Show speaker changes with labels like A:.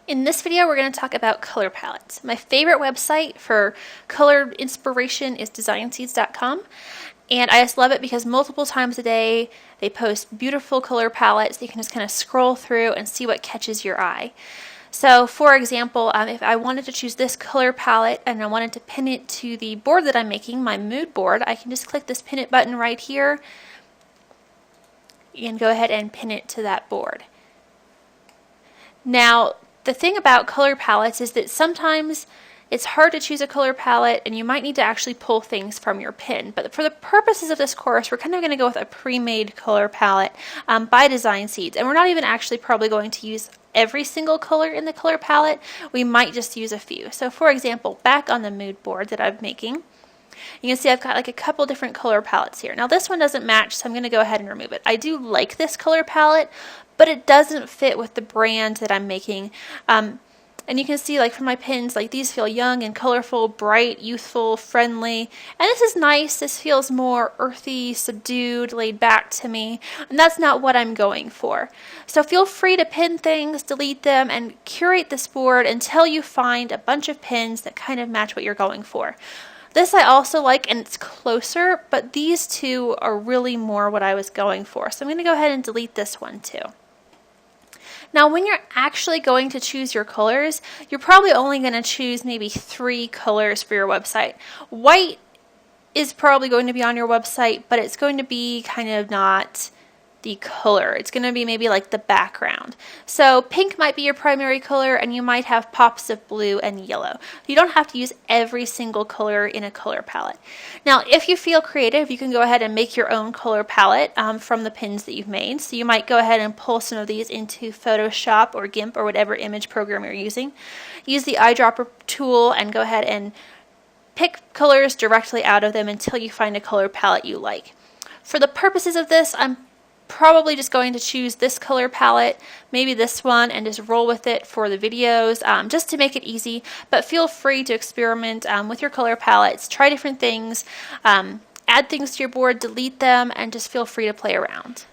A: In this video, we're going to talk about color palettes. My favorite website for color inspiration is designseeds.com, and I just love it because multiple times a day they post beautiful color palettes that you can just kind of scroll through and see what catches your eye. So for example, if I wanted to choose this color palette and I wanted to pin it to the board that I'm making, my mood board, I can just click this pin it button right here and go ahead and pin it to that board. Now, the thing about color palettes is that sometimes it's hard to choose a color palette and you might need to actually pull things from your pin. But for the purposes of this course, we're kind of going to go with a pre-made color palette by Design Seeds. And we're not even actually probably going to use every single color in the color palette. We might just use a few. So for example, back on the mood board that I'm making, you can see I've got like a couple different color palettes here. Now this one doesn't match, so I'm going to go ahead and remove it. I do like this color palette, but it doesn't fit with the brand that I'm making. And you can see, like, for my pins, like, these feel young and colorful, bright, youthful, friendly. And this is nice. This feels more earthy, subdued, laid back to me. And that's not what I'm going for. So feel free to pin things, delete them, and curate this board until you find a bunch of pins that kind of match what you're going for. This I also like, and it's closer, but these two are really more what I was going for. So I'm going to go ahead and delete this one too. Now, when you're actually going to choose your colors, you're probably only going to choose maybe 3 colors for your website. White is probably going to be on your website, but it's going to be kind of not the color. It's going to be maybe like the background. So pink might be your primary color, and you might have pops of blue and yellow. You don't have to use every single color in a color palette. Now, if you feel creative, you can go ahead and make your own color palette from the pins that you've made. So you might go ahead and pull some of these into Photoshop or GIMP or whatever image program you're using. Use the eyedropper tool and go ahead and pick colors directly out of them until you find a color palette you like. For the purposes of this, I'm probably just going to choose this color palette, maybe this one, and just roll with it for the videos, just to make it easy. But feel free to experiment with your color palettes, try different things, add things to your board, delete them, and just feel free to play around.